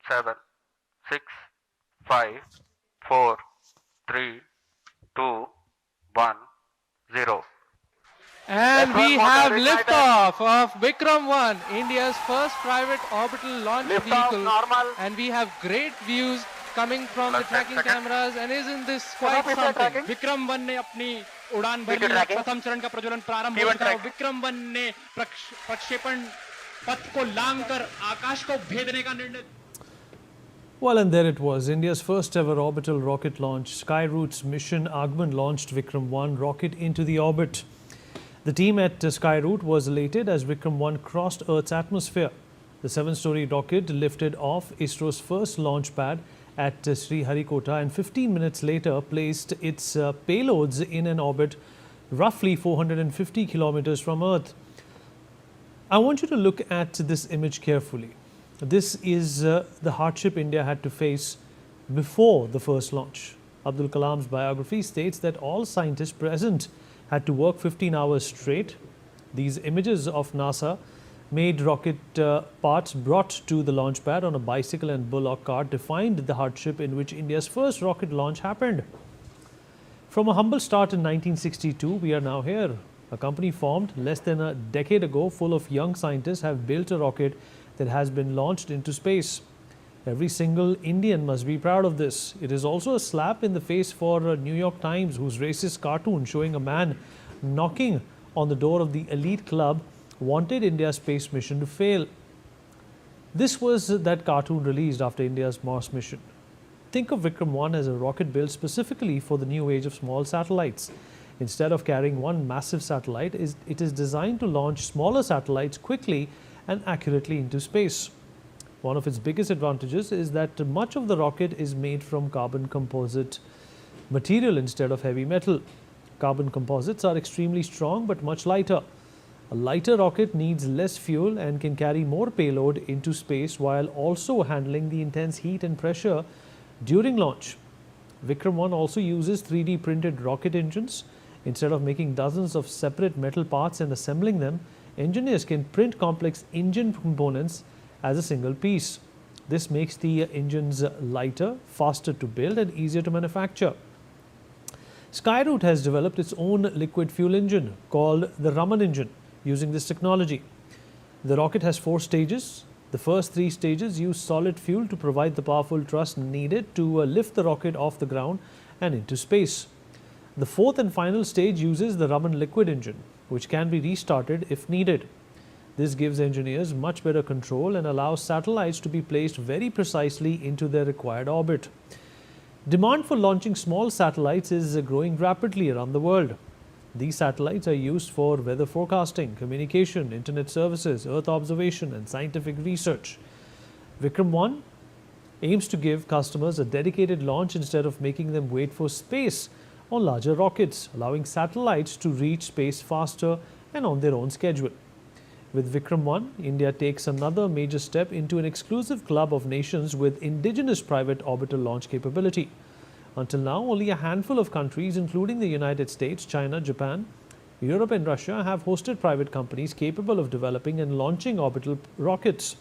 7, 6, 5, 4, 3, 2, 1, 0. And F1 we motor have ignited. liftoff of Vikram-1, India's first private orbital launch Liftoff vehicle. normal. And we have great views coming from the Plus 10 tracking seconds. cameras. And isn't this quite PC something? tracking. Vikram-1 ने अपनी उड़ान भर PC ली है। tracking. प्रथम चरण का प्रज्वलन प्रारंभ हो P1 चुका है। tracking. विक्रम-1 ने प्रक्षेपण पथ को लांघकर आकाश को भेदने का निर्णय। Well, and there it was, India's first ever orbital rocket launch. Skyroot's mission Agman launched Vikram-1 rocket into the orbit. The team at Skyroot was elated as Vikram-1 crossed Earth's atmosphere. The 7-story rocket lifted off ISRO's first launch pad at Sriharikota and 15 minutes later placed its payloads in an orbit roughly 450 kilometers from Earth. I want you to look at this image carefully. This is the hardship India had to face before the first launch. Abdul Kalam's biography states that all scientists present had to work 15 hours straight. These images of NASA made rocket parts brought to the launch pad on a bicycle and bullock cart defined the hardship in which India's first rocket launch happened. From a humble start in 1962, we are now here. A company formed less than a decade ago full of young scientists have built a rocket that has been launched into space. Every single Indian must be proud of this. It is also a slap in the face for New York Times, whose racist cartoon showing a man knocking on the door of the elite club wanted India's space mission to fail. This was that cartoon released after India's Mars mission. Think of Vikram-1 as a rocket built specifically for the new age of small satellites. Instead of carrying one massive satellite, it is designed to launch smaller satellites quickly and accurately into space. One of its biggest advantages is that much of the rocket is made from carbon composite material instead of heavy metal. Carbon composites are extremely strong but much lighter. A lighter rocket needs less fuel and can carry more payload into space while also handling the intense heat and pressure during launch. Vikram-1 also uses 3D printed rocket engines. Instead of making dozens of separate metal parts and assembling them, engineers can print complex engine components as a single piece. This makes the engines lighter, faster to build and easier to manufacture. Skyroot has developed its own liquid fuel engine called the Raman engine using this technology. The rocket has 4 stages. The first 3 stages use solid fuel to provide the powerful thrust needed to lift the rocket off the ground and into space. The 4th and final stage uses the Raman liquid engine, which can be restarted if needed. This gives engineers much better control and allows satellites to be placed very precisely into their required orbit. Demand for launching small satellites is growing rapidly around the world. These satellites are used for weather forecasting, communication, internet services, Earth observation, and scientific research. Vikram-1 aims to give customers a dedicated launch instead of making them wait for space on larger rockets, allowing satellites to reach space faster and on their own schedule. With Vikram-1, India takes another major step into an exclusive club of nations with indigenous private orbital launch capability. Until now, only a handful of countries, including the United States, China, Japan, Europe and Russia, have hosted private companies capable of developing and launching orbital rockets.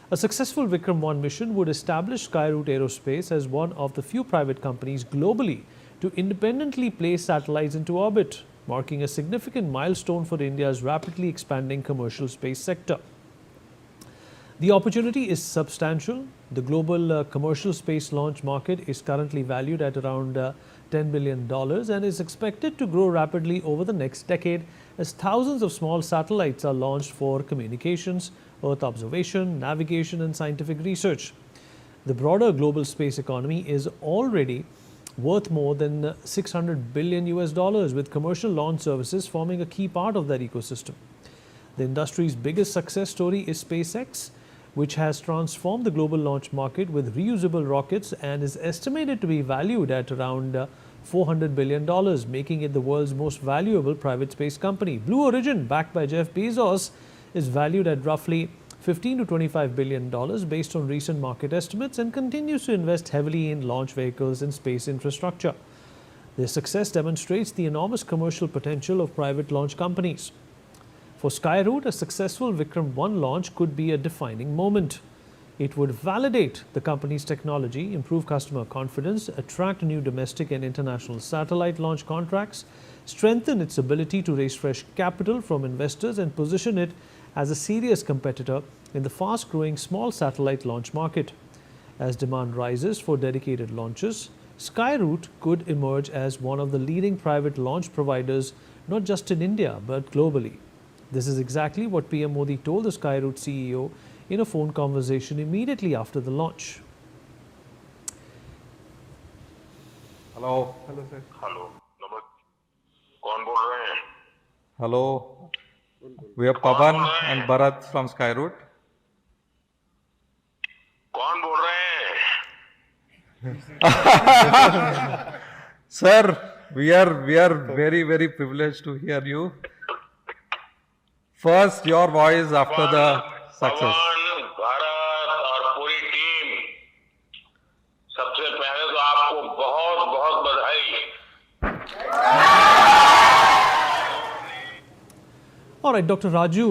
A successful Vikram-1 mission would establish Skyroot Aerospace as one of the few private companies globally to independently place satellites into orbit, marking a significant milestone for India's rapidly expanding commercial space sector. The opportunity is substantial. The global commercial space launch market is currently valued at around $10 billion and is expected to grow rapidly over the next decade as thousands of small satellites are launched for communications, Earth observation, navigation and scientific research. The broader global space economy is already worth more than 600 billion US dollars, with commercial launch services forming a key part of that ecosystem. The industry's biggest success story is SpaceX, which has transformed the global launch market with reusable rockets and is estimated to be valued at around $400 billion, making it the world's most valuable private space company. Blue Origin, backed by Jeff Bezos, is valued at roughly $15 to $25 billion based on recent market estimates and continues to invest heavily in launch vehicles and space infrastructure. Their success demonstrates the enormous commercial potential of private launch companies. For Skyroot, a successful Vikram-1 launch could be a defining moment. It would validate the company's technology, improve customer confidence, attract new domestic and international satellite launch contracts, strengthen its ability to raise fresh capital from investors, and position it as a serious competitor in the fast-growing small satellite launch market. As demand rises for dedicated launches, Skyroot could emerge as one of the leading private launch providers, not just in India, but globally. This is exactly what PM Modi told the Skyroot CEO in a phone conversation immediately after the launch. Hello hello sir hello नमस्ते कौन बोल रहे हैं hello we are Pavan and Bharat from Skyroot कौन बोल रहे हैं sir we are very privileged to hear you first your voice after the success पवन भारत और पूरी टीम सबसे पहले तो आपको बहुत बहुत बधाई All right, Dr. Raju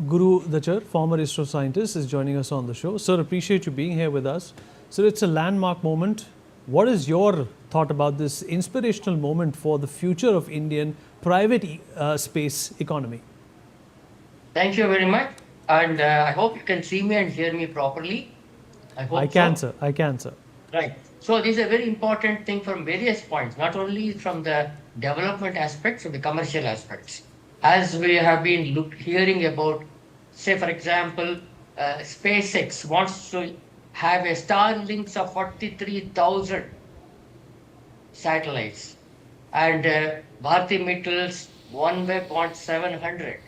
Guru Dachar, former ISRO scientist, is joining us on the show. Sir, appreciate you being here with us. Sir, it's a landmark moment. What is your thought about this inspirational moment for the future of Indian private space economy? Thank you very much. And I hope you can see me and hear me properly. I can, sir. I can, sir. Right. So this is a very important thing from various points, not only from the development aspects, from the commercial aspects. As we have been hearing about, say for example, SpaceX wants to have a Starlinks of 43,000 satellites, and Bharti Mittal's OneWeb wants 700.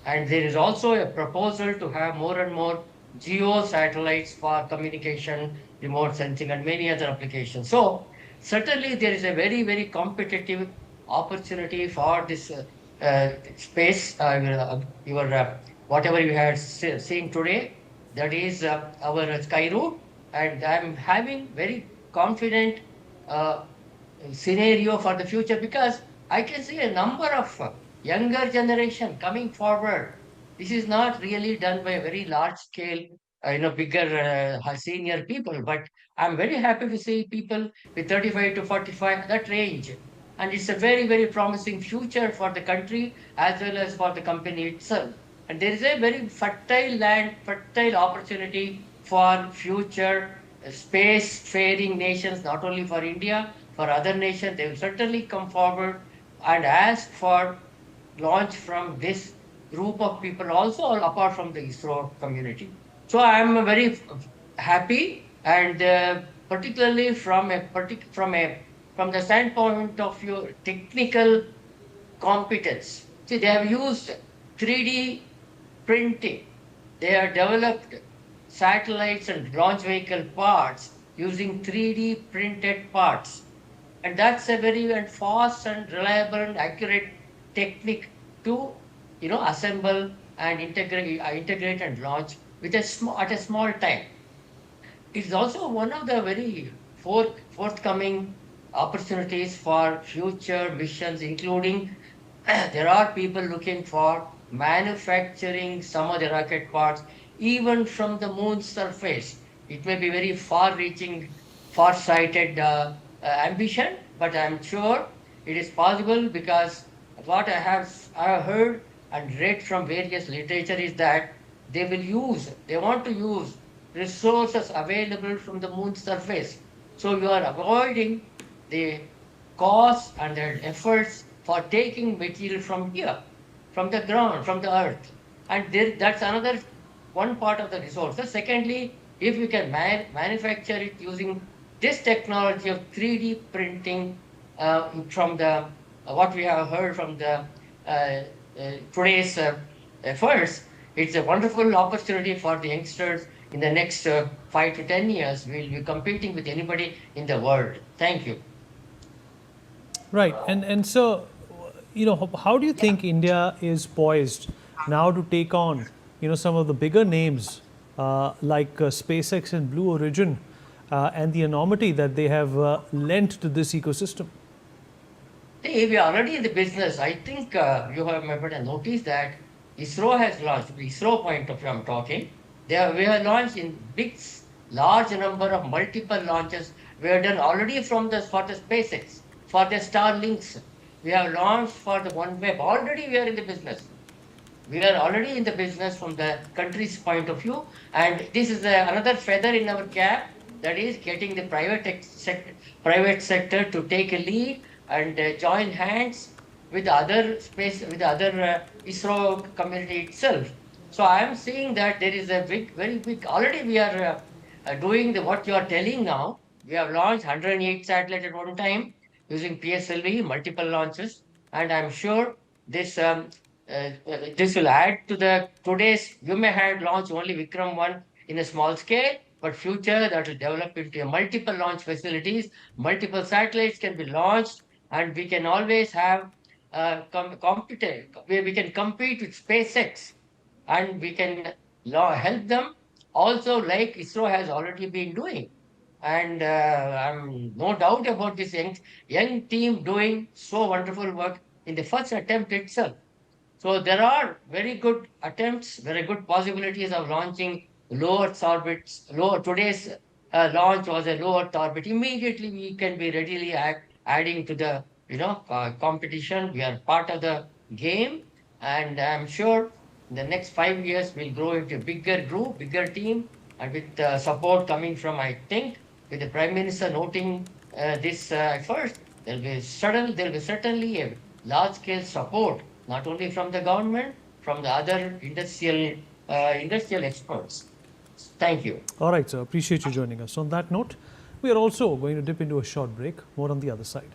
And there is also a proposal to have more and more geo satellites for communication, remote sensing, and many other applications. So certainly there is a very competitive opportunity for this space. Whatever you had seen today, that is our Skyroot, and I'm having very confident scenario for the future, because I can see a number of younger generation coming forward. This is not really done by a very large scale, bigger senior people, but I'm very happy to see people with 35 to 45, that range. And it's a very promising future for the country as well as for the company itself. And there is a very fertile opportunity for future space-faring nations, not only for India, for other nations. They will certainly come forward and ask for launch from this group of people also, apart from the ISRO community. So I am very happy, and particularly from the standpoint of your technical competence. See, they have used 3D printing. They have developed satellites and launch vehicle parts using 3D printed parts. And that's a very fast and reliable and accurate technique to assemble and integrate and launch at a small time. It's also one of the very forthcoming opportunities for future missions, including there are people looking for manufacturing some of the rocket parts even from the moon's surface. It may be very far-reaching, far-sighted ambition, but I'm sure it is possible, because what I have heard and read from various literature is that they want to use resources available from the moon's surface. So you are avoiding the cost and the efforts for taking material from here, from the ground, from the earth. And that's another one part of the resources. Secondly, if you can manufacture it using this technology of 3D printing from the what we have heard from the today's efforts, it's a wonderful opportunity for the youngsters. In the next 5 to 10 years, we'll be competing with anybody in the world. Thank you. Right, and so, how do you think India is poised now to take on, some of the bigger names like SpaceX and Blue Origin and the enormity that they have lent to this ecosystem? See, we are already in the business. I think you have maybe noticed that ISRO has launched, the ISRO point of view I'm talking, We have launched in large number of multiple launches. We have done already for the SpaceX, for the Starlinks. We have launched for the OneWeb. Already we are in the business. We are already in the business from the country's point of view, and this is another feather in our cap, that is getting the private sector to take a lead and join hands with the other ISRO community itself. So I am seeing that there is a very big. Already we are doing what you are telling now. We have launched 108 satellites at one time using PSLV, multiple launches, and I'm sure this. This will add to the today's. You may have launched only Vikram-1 in a small scale, but future that will develop into a multiple launch facilities. Multiple satellites can be launched, and we can always have where we can compete with SpaceX, and we can help them also, like ISRO has already been doing. And I'm no doubt about this young team doing so wonderful work in the first attempt itself. So there are very good attempts, very good possibilities of launching low Earth orbits. Today's launch was a low Earth orbit. Immediately we can be readily adding to the competition. We are part of the game, and I'm sure in the next 5 years we'll grow into a bigger group, bigger team, and with support coming from, I think, with the Prime Minister noting this first, there'll be certainly a large scale support, not only from the government, from the other industrial experts. Thank you. All right, sir. Appreciate you joining us. On that note, we are also going to dip into a short break. More on the other side.